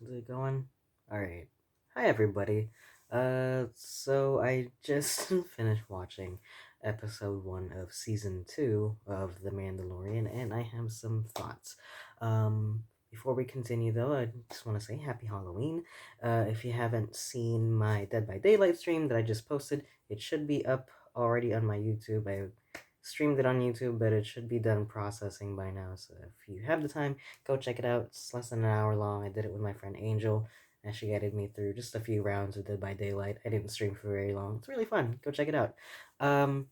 Is it going? Alright. Hi, everybody. So I just finished watching episode 1 of season 2 of The Mandalorian, and I have some thoughts. Before we continue, though, I just want to say happy Halloween. If you haven't seen my Dead by Daylight stream that I just posted, it should be up already on my YouTube. I streamed it on YouTube, but it should be done processing by now, so if you have the time, go check it out. It's less than an hour long. I did it with my friend Angel, and she guided me through just a few rounds of Dead by Daylight. I didn't stream for very long. It's really fun. Go check it out. Um,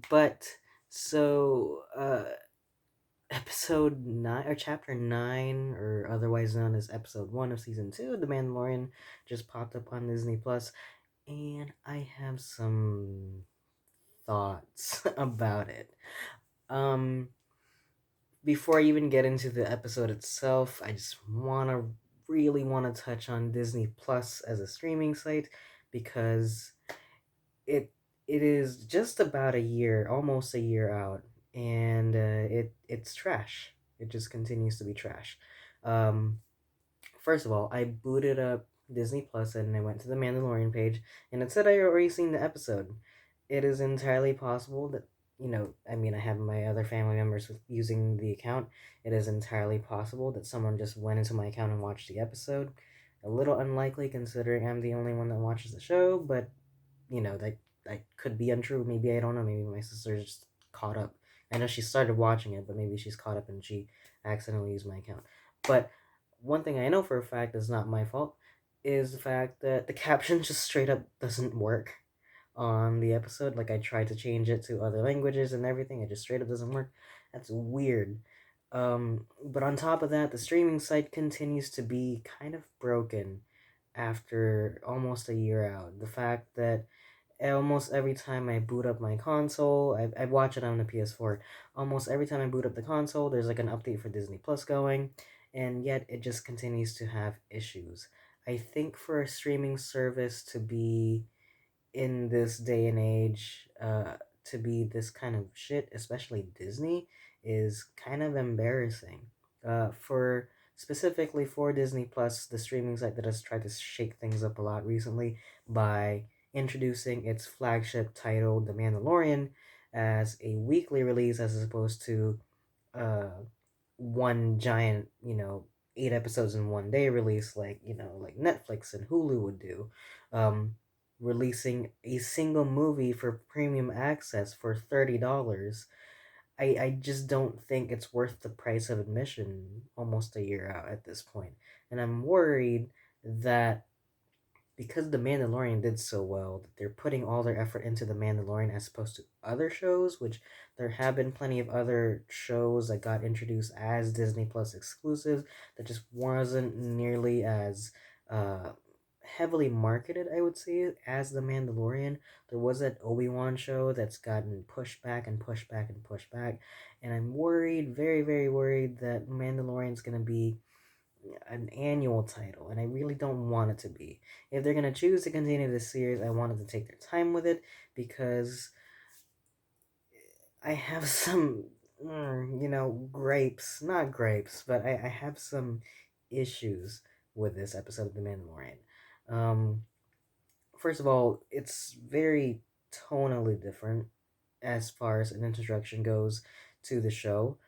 but so episode 9 or chapter 9, or otherwise known as episode 1 of season 2 of The Mandalorian, just popped up on Disney Plus, and I have some thoughts about it. Um, Before I even get into the episode itself, I just really want to touch on Disney Plus as a streaming site, because it it is just about a year, almost a year out, and it's trash. It just continues to be trash. Um, First of all, I booted up Disney Plus and I went to the Mandalorian page, and it said I already seen the episode. It is entirely possible that, I mean, I have my other family members using the account. It is entirely possible that someone just went into my account and watched the episode. A little unlikely considering I'm the only one that watches the show, but that could be untrue. Maybe I don't know. Maybe my sister just caught up. I know she started watching it, but maybe she's caught up and she accidentally used my account. But one thing I know for a fact is not my fault is the fact that the caption just straight up doesn't work on the episode. Like, I tried to change it to other languages and everything, it just straight up doesn't work. That's weird. But on top of that, the streaming site continues to be kind of broken after almost a year out. The fact that almost every time I boot up my console, I watch it on the PS4. Almost every time I boot up the console, there's like an update for Disney Plus going, and yet it just continues to have issues. I think for a streaming service to be in this day and age, to be this kind of shit, especially Disney, is kind of embarrassing. For specifically for Disney Plus, the streaming site that has tried to shake things up a lot recently by introducing its flagship title, The Mandalorian, as a weekly release as opposed to uh, one giant, 8 episodes in one day release, like, like Netflix and Hulu would do. Um, Releasing a single movie for premium access for $30. I just don't think it's worth the price of admission almost a year out at this point. And I'm worried that because The Mandalorian did so well, that they're putting all their effort into The Mandalorian as opposed to other shows, which there have been plenty of other shows that got introduced as Disney Plus exclusives that just wasn't nearly as uh, heavily marketed, I would say, as The Mandalorian. There was that Obi-Wan show that's gotten pushed back and pushed back and pushed back, and I'm worried, very, very worried, that Mandalorian's going to be an annual title, and I really don't want it to be. If they're gonna choose to continue this series, I wanted to take their time with it, because I have some, grapes, not grapes, but I have some issues with this episode of The Mandalorian. Um, First of all, it's very tonally different as far as an introduction goes to the show.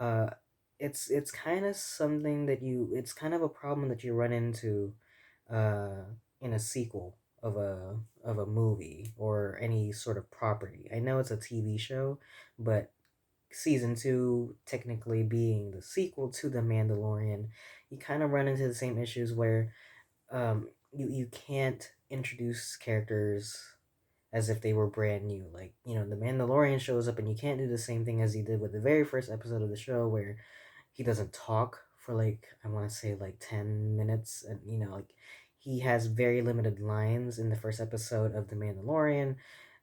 uh it's kind of something that it's kind of a problem that you run into uh in a sequel of a movie or any sort of property. I know it's a TV show, but season 2 technically being the sequel to The Mandalorian, you kind of run into the same issues where you can't introduce characters as if they were brand new. Like, the Mandalorian shows up and you can't do the same thing as he did with the very first episode of the show, where he doesn't talk for, like, I want to say like 10 minutes, and like, he has very limited lines in the first episode of The Mandalorian,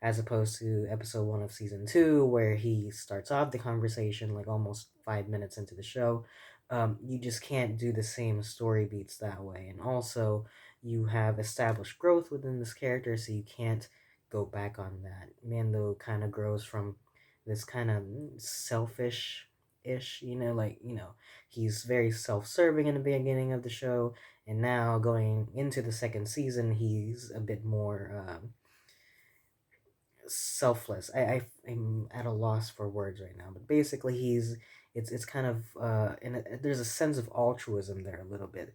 as opposed to episode 1 of season 2, where he starts off the conversation like almost 5 minutes into the show. You just can't do the same story beats that way, and also you have established growth within this character, so you can't go back on that. Mando kind of grows from this kind of selfish ish, like, he's very self serving in the beginning of the show, and now going into the second season, he's a bit more selfless. I'm at a loss for words right now, but basically, it's kind of there's a sense of altruism there a little bit,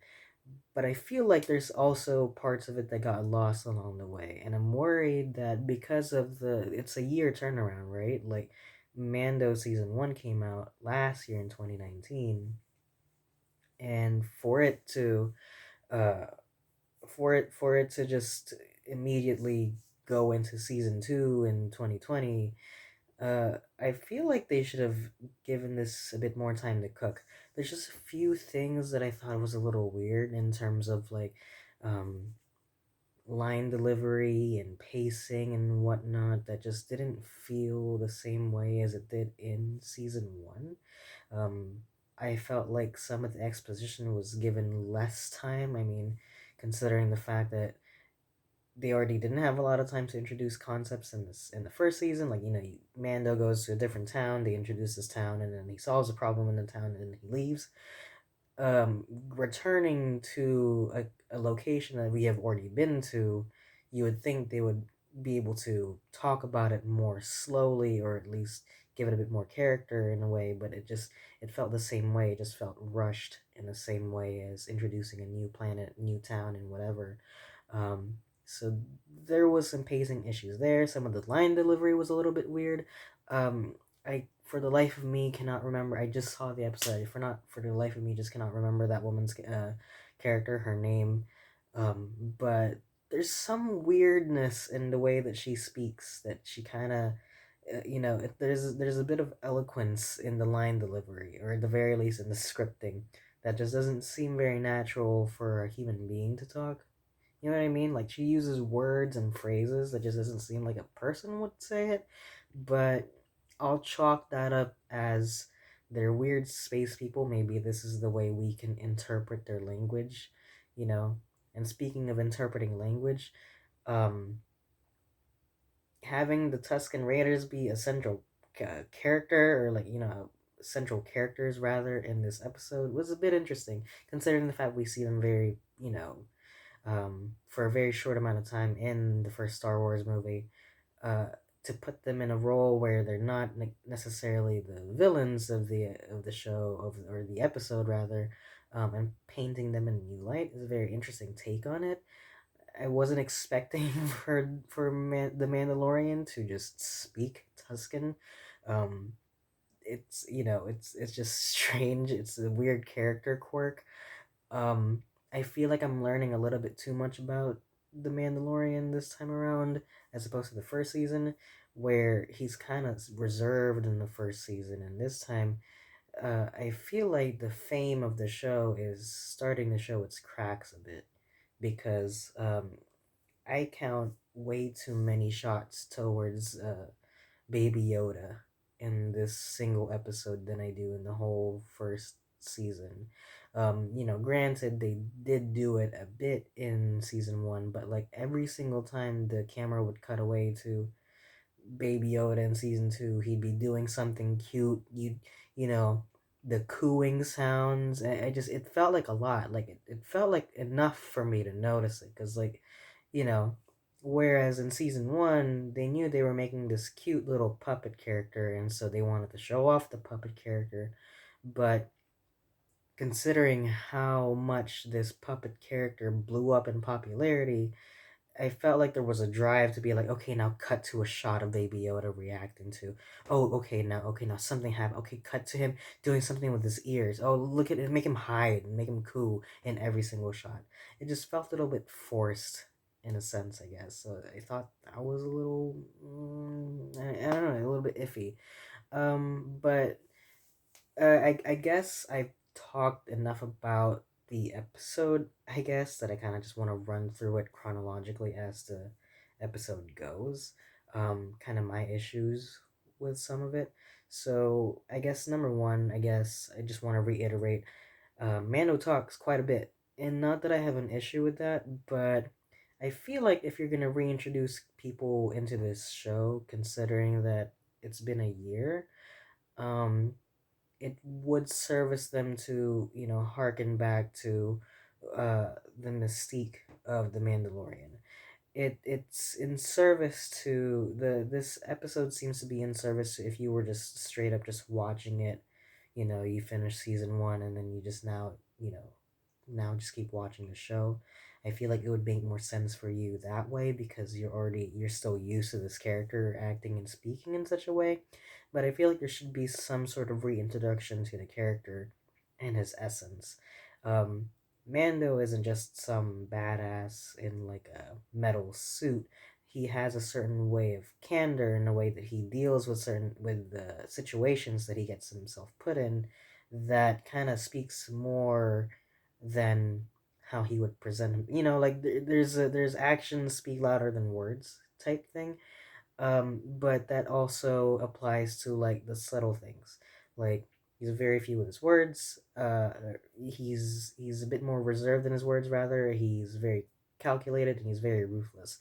but I feel like there's also parts of it that got lost along the way, and I'm worried that because of it's a year turnaround, right? Like, Mando season 1 came out last year in 2019, and uh for it to just immediately go into season 2 in 2020, I feel like they should have given this a bit more time to cook. There's just a few things that I thought was a little weird in terms of like um, line delivery and pacing and whatnot that just didn't feel the same way as it did in season 1. Um, I felt like some of the exposition was given less time. I mean, considering the fact that they already didn't have a lot of time to introduce concepts in the first season. Like, Mando goes to a different town, they introduce this town, and then he solves a problem in the town, and then he leaves. Returning to a location that we have already been to, you would think they would be able to talk about it more slowly, or at least give it a bit more character in a way, but it felt the same way. It just felt rushed in the same way as introducing a new planet, new town, and whatever. um, so there was some pacing issues there. Some of the line delivery was a little bit weird. I, for the life of me, cannot remember. I just saw the episode. For the life of me, just cannot remember that woman's character, her name. But there's some weirdness in the way that she speaks, that she kind of, there's a bit of eloquence in the line delivery, or at the very least in the scripting, that just doesn't seem very natural for a human being to talk. You know what I mean? Like, she uses words and phrases that just doesn't seem like a person would say it. But I'll chalk that up as they're weird space people. Maybe this is the way we can interpret their language, you know. And speaking of interpreting language, um, having the Tuscan Raiders be a central character, or like, central characters rather, in this episode was a bit interesting, considering the fact we see them very, for a very short amount of time in the first Star Wars movie, uh, to put them in a role where they're not necessarily the villains of the show, or the episode rather, and painting them in a new light is a very interesting take on it. I wasn't expecting the Mandalorian to just speak Tuscan. Um, it's just strange. It's a weird character quirk. um, I feel like I'm learning a little bit too much about the Mandalorian this time around, as opposed to the first season, where he's kind of reserved in the first season, and this time, I feel like the fame of the show is starting to show its cracks a bit, because I count way too many shots towards Baby Yoda in this single episode than I do in the whole first season. Granted, they did do it a bit in season 1, but like every single time the camera would cut away to Baby Yoda in season 2, he'd be doing something cute. You know, the cooing sounds. It felt like a lot. Like, it felt like enough for me to notice it. Because, like, you know, whereas in season 1, they knew they were making this cute little puppet character, and so they wanted to show off the puppet character. But considering how much this puppet character blew up in popularity, I felt like there was a drive to be like, okay, now cut to a shot of Baby Yoda reacting to, oh, okay, now something happened. Okay, cut to him doing something with his ears. Oh, look at it, make him hide, make him coo in every single shot. It just felt a little bit forced in a sense, I guess. So I thought that was a little, I don't know, a little bit iffy. But I guess I've talked enough about the episode, I guess, that I kind of just want to run through it chronologically as the episode goes. Kind of my issues with some of it. So I guess number one, I guess I just want to reiterate, Mando talks quite a bit. And not that I have an issue with that, but I feel like if you're going to reintroduce people into this show, considering that it's been a year, um, it would service them to, harken back to the mystique of the Mandalorian. It's in service to the this episode seems to be in service to if you were just straight up just watching it, you finish season one and then you just now just keep watching the show. I feel like it would make more sense for you that way because you're still used to this character acting and speaking in such a way. But I feel like there should be some sort of reintroduction to the character and his essence. Um, Mando isn't just some badass in like a metal suit. He has a certain way of candor in the way that he deals with the situations that he gets himself put in that kind of speaks more than how he would present him. Like there's actions speak louder than words type thing. But that also applies to like the subtle things. Like he's very few with his words. He's a bit more reserved in his words. Rather, he's very calculated and he's very ruthless.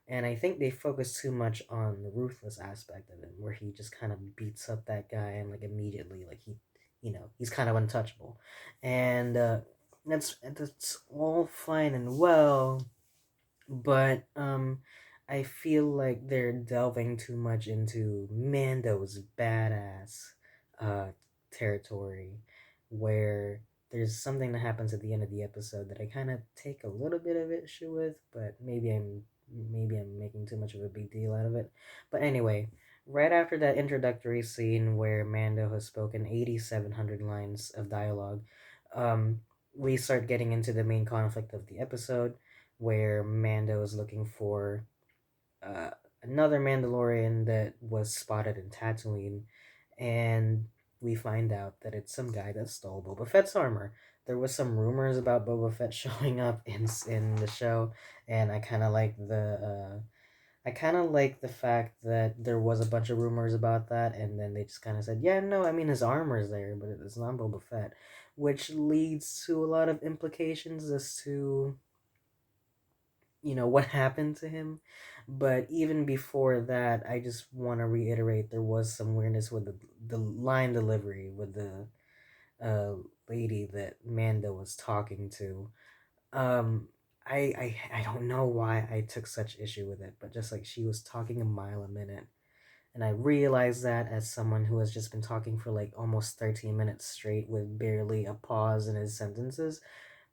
And I think they focus too much on the ruthless aspect of him, where he just kind of beats up that guy and like immediately, like he's kind of untouchable, and that's all fine and well, but I feel like they're delving too much into Mando's badass uh territory, where there's something that happens at the end of the episode that I kind of take a little bit of issue with, but maybe I'm making too much of a big deal out of it. But anyway, right after that introductory scene where Mando has spoken 8700 lines of dialogue, um we start getting into the main conflict of the episode, where Mando is looking for uh, another Mandalorian that was spotted in Tatooine, and we find out that it's some guy that stole Boba Fett's armor. There was some rumors about Boba Fett showing up in the show, and I kind of like the fact that there was a bunch of rumors about that, and then they just kind of said, yeah, no, I mean his armor's there, but it's not Boba Fett, which leads to a lot of implications as to what happened to him. But even before that, I just want to reiterate there was some weirdness with the line delivery with the uh lady that Mando was talking to. I don't know why I took such issue with it, but just like she was talking a mile a minute, and I realized that as someone who has just been talking for like almost 13 minutes straight with barely a pause in his sentences.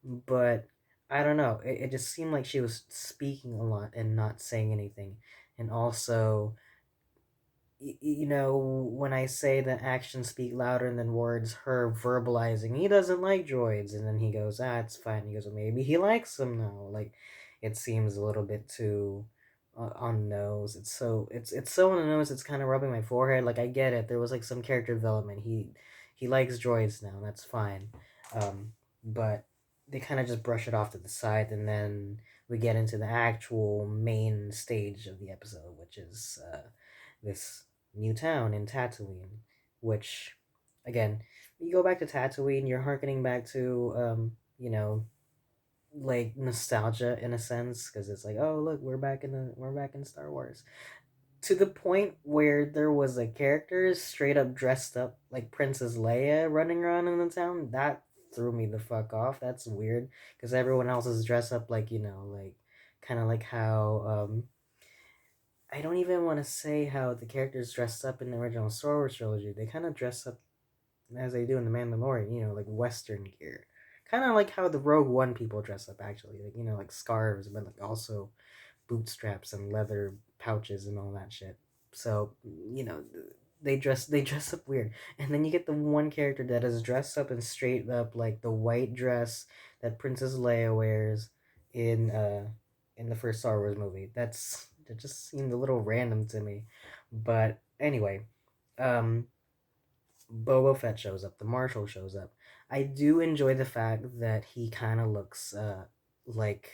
But I don't know. It just seemed like she was speaking a lot and not saying anything. And also, when I say that actions speak louder than words, her verbalizing, he doesn't like droids. And then he goes, it's fine. He goes, well, maybe he likes them now. Like, it seems a little bit too on the nose. It's so on the nose. It's kind of rubbing my forehead. Like, I get it. There was like some character development. He likes droids now. That's fine. But they kind of just brush it off to the side, and then we get into the actual main stage of the episode, which is this new town in Tatooine, which, again, you go back to Tatooine, you're harkening back to, like nostalgia in a sense, because it's like, oh look, we're back in Star Wars, to the point where there was a character straight up dressed up like Princess Leia running around in the town. That threw me the fuck off. That's weird because everyone else is dressed up like like kind of like how I don't even want to say how the characters dressed up in the original Star Wars trilogy. They kind of dress up as they do in the Mandalorian, like Western gear. Kind of like how the Rogue One people dress up, actually. Like, like scarves, but like also bootstraps and leather pouches and all that shit. So, they dress up weird. And then you get the one character that is dressed up in straight up like the white dress that Princess Leia wears in the first Star Wars movie. That just seemed a little random to me. But anyway, um Boba Fett shows up, the Marshal shows up. I do enjoy the fact that he kind of looks like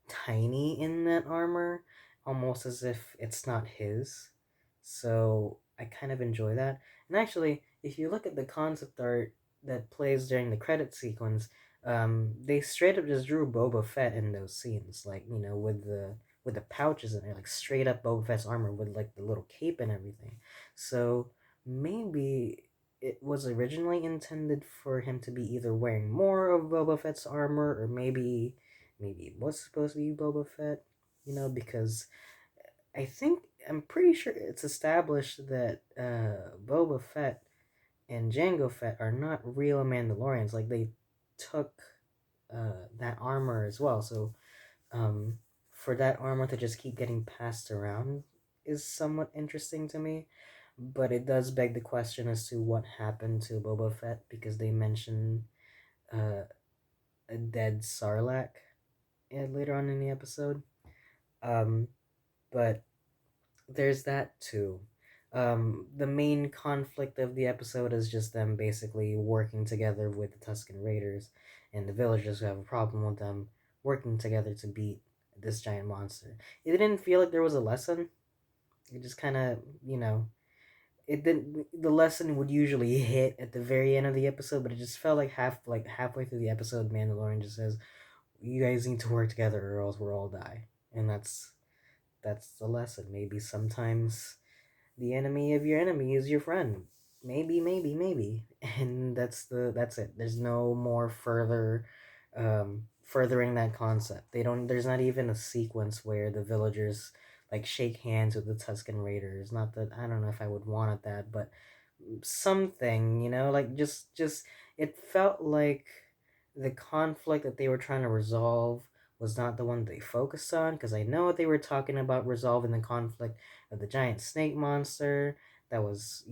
tiny in that armor, almost as if it's not his. So I kind of enjoy that. And actually, if you look at the concept art that plays during the credit sequence, they straight up just drew Boba Fett in those scenes, like with the pouches in there, like straight up Boba Fett's armor with like the little cape and everything. So maybe it was originally intended for him to be either wearing more of Boba Fett's armor, or maybe it was supposed to be Boba Fett, because I think I'm pretty sure it's established that Boba Fett and Jango Fett are not real Mandalorians. Like they took that armor as well. So um, for that armor to just keep getting passed around is somewhat interesting to me. But it does beg the question as to what happened to Boba Fett, because they mention uh, a dead Sarlacc later on in the episode. Um, but there's that too. The main conflict of the episode is just them basically working together with the Tusken Raiders and the villagers who have a problem with them working together to beat this giant monster. It didn't feel like there was a lesson. It just kind of, it didn't. The lesson would usually hit at the very end of the episode, but it just felt like halfway through the episode, Mandalorian just says, "You guys need to work together, or else we'll all die," and that's the lesson. Maybe sometimes the enemy of your enemy is your friend. Maybe, and that's it. There's no more furthering that concept. They don't. There's not even a sequence where the villagers like shake hands with the Tusken Raiders. Not that I don't know if I would want that, but something, like just it felt like the conflict that they were trying to resolve was not the one they focused on, because I know they were talking about resolving the conflict of the giant snake monster that was,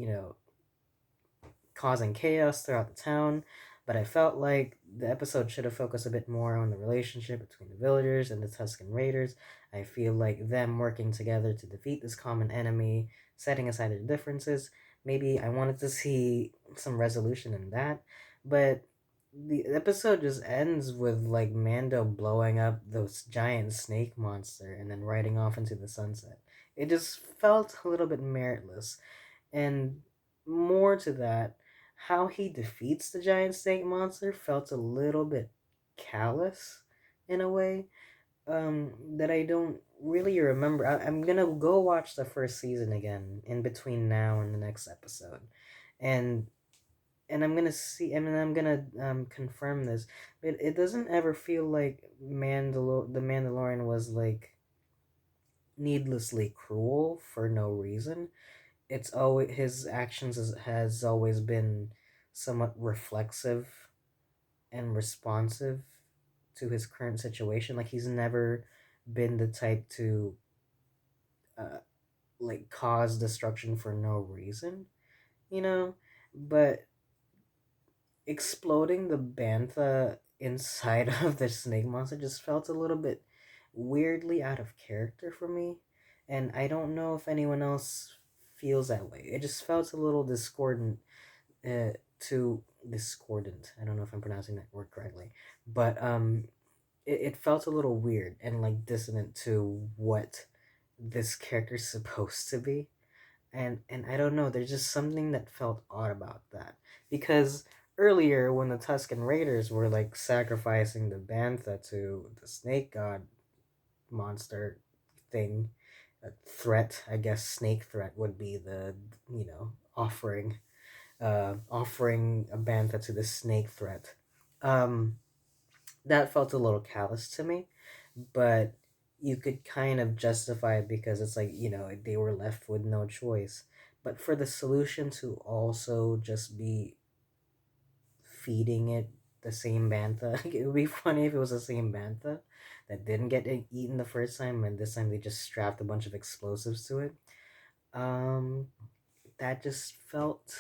causing chaos throughout the town. But I felt like the episode should have focused a bit more on the relationship between the villagers and the Tusken Raiders. I feel like them working together to defeat this common enemy, setting aside their differences. Maybe I wanted to see some resolution in that. But the episode just ends with like Mando blowing up those giant snake monster and then riding off into the sunset. It just felt a little bit meritless. And more to that, how he defeats the giant snake monster felt a little bit callous in a way, that I don't really remember. I'm gonna go watch the first season again in between now and the next episode, and I'm gonna see. I mean, I'm gonna confirm this, but it doesn't ever feel like the Mandalorian was like needlessly cruel for no reason. It's always his actions has always been somewhat reflexive and responsive to his current situation. Like he's never been the type to uh, like cause destruction for no reason, you know. But exploding the bantha inside of the snake monster just felt a little bit weirdly out of character for me, and I don't know if anyone else feels that way. It just felt a little to discordant. I don't know if I'm pronouncing that word correctly, but it felt a little weird and like dissonant to what this character's supposed to be. And I don't know, there's just something that felt odd about that, because earlier when the Tusken Raiders were like sacrificing the bantha to the snake god monster thing, a threat, I guess snake threat would be the, offering a bantha to the snake threat. Um, that felt a little callous to me, but you could kind of justify it because it's like, they were left with no choice. But for the solution to also just be feeding it the same bantha, it would be funny if it was the same bantha that didn't get eaten the first time, and this time they just strapped a bunch of explosives to it. Um, that just felt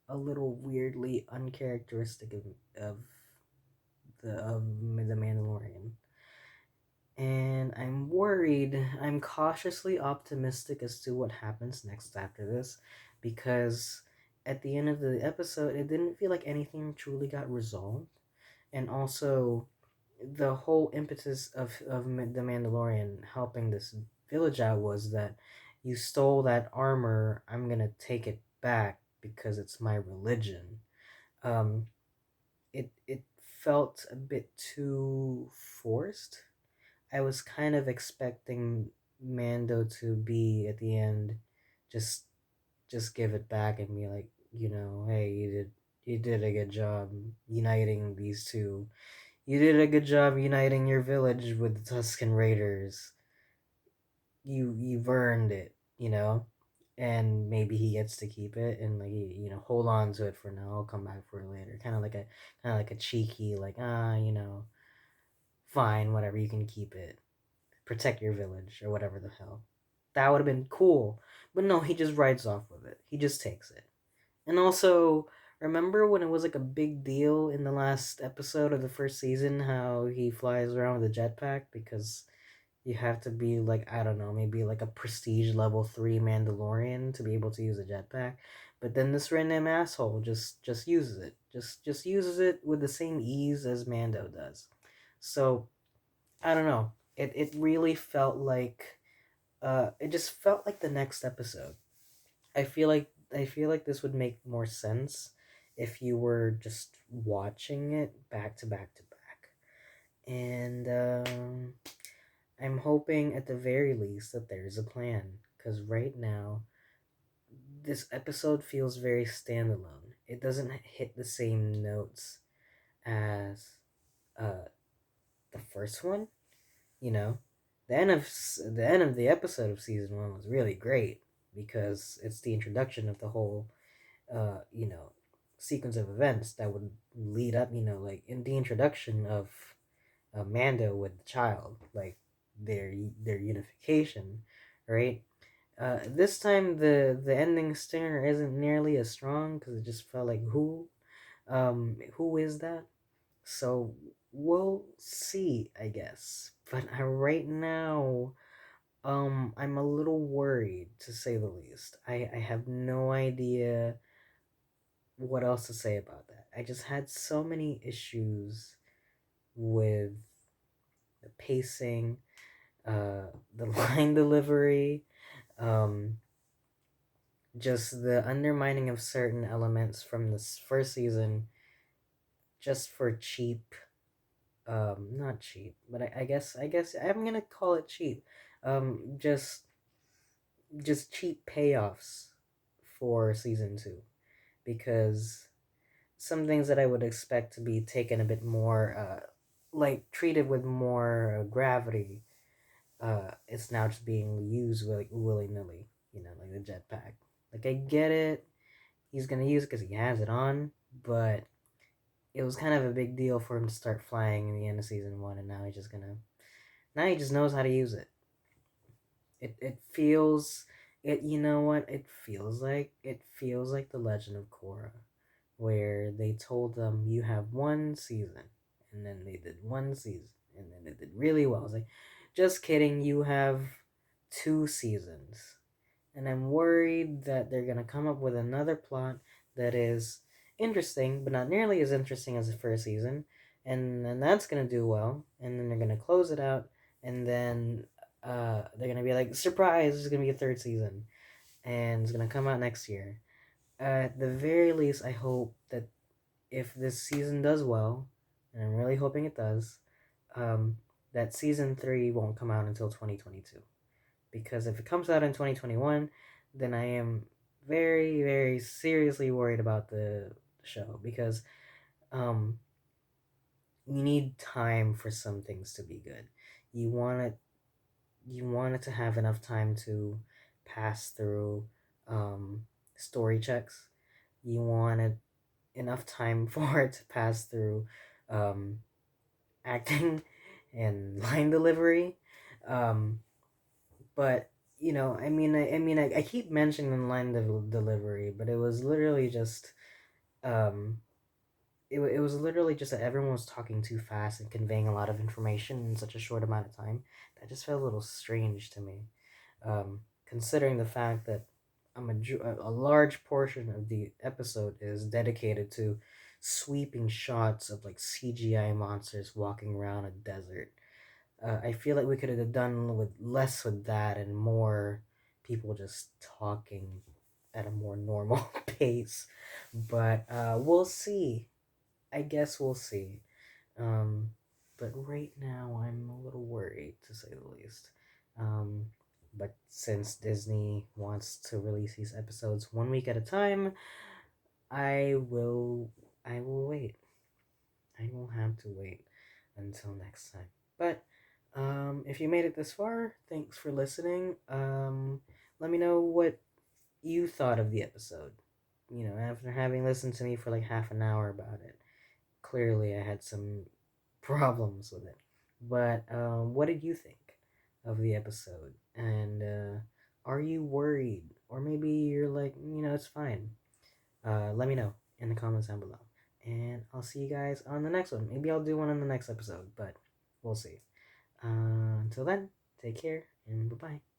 a little weirdly uncharacteristic of the Mandalorian. And I'm worried. I'm cautiously optimistic as to what happens next after this, because at the end of the episode, it didn't feel like anything truly got resolved. And also, the whole impetus of the Mandalorian helping this village out was that you stole that armor, I'm gonna take it back because it's my religion. Um, it felt a bit too forced. I was kind of expecting Mando to be at the end, just just give it back and be like, hey, you did a good job uniting these two. You did a good job uniting your village with the Tuscan Raiders. You've earned it, and maybe he gets to keep it and like hold on to it for now. I'll come back for it later. Kind of like a cheeky like fine, whatever, you can keep it. Protect your village or whatever the hell. That would have been cool. But no, he just rides off with it. He just takes it. And also, remember when it was like a big deal in the last episode of the first season how he flies around with a jetpack because you have to be like, I don't know, maybe like a prestige level 3 Mandalorian to be able to use a jetpack. But then this random asshole just uses it. Just uses it with the same ease as Mando does. So, I don't know. It really felt like it just felt like the next episode. I feel like this would make more sense if you were just watching it back to back to back. And I'm hoping at the very least that there's a plan because right now this episode feels very standalone. It doesn't hit the same notes as uh the first one, you know. The end of the episode of season 1 was really great because it's the introduction of the whole sequence of events that would lead up, like in the introduction of Mando with the child, like their unification, right? This time the ending stinger isn't nearly as strong because it just felt like who is that? So we'll see, I guess. But right now, I'm a little worried to say the least. I have no idea what else to say about that. I just had so many issues with the pacing, the line delivery, um, just the undermining of certain elements from this first season, just for cheap. Not cheap, but I guess I'm gonna call it cheap. Just cheap payoffs for season 2 because some things that I would expect to be taken a bit more, like treated with more gravity, it's now just being used like willy nilly. Like the jetpack. Like I get it, he's gonna use it because he has it on, but it was kind of a big deal for him to start flying in the end of season 1, and now he just knows how to use it. It feels it. You know what? It feels like the Legend of Korra, where they told them you have one season, and then they did one season, and then they did really well. I was like, just kidding, you have 2 seasons. And I'm worried that they're gonna come up with another plot that is interesting, but not nearly as interesting as the first season, and then that's gonna do well, and then they're gonna close it out, and then they're gonna be like, surprise, there's gonna be a third season, and it's gonna come out next year. At the very least, I hope that if this season does well, and I'm really hoping it does, um, that season 3 won't come out until 2022. Because if it comes out in 2021, then I am very, very seriously worried about the show because um, you need time for some things to be good. You want it, you want it to have enough time to pass through story checks. You want it enough time for it to pass through um, acting and line delivery. Um, but I keep mentioning line delivery, but it was literally just um, it was literally just that everyone was talking too fast and conveying a lot of information in such a short amount of time. That just felt a little strange to me, considering the fact that a large portion of the episode is dedicated to sweeping shots of like CGI monsters walking around a desert. I feel like we could have done with less with that and more people just talking at a more normal pace. But we'll see. I guess we'll see. Um, but right now, I'm a little worried, to say the least. Um, but since Disney wants to release these episodes 1 week at a time, I will wait. I will have to wait until next time. But if you made it this far, thanks for listening. Let me know what you thought of the episode. You know, after having listened to me for like half an hour about it, clearly I had some problems with it. But what did you think of the episode? And are you worried? Or maybe you're like, it's fine. Let me know in the comments down below. And I'll see you guys on the next one. Maybe I'll do one on the next episode, but we'll see. Until then, take care and bye bye.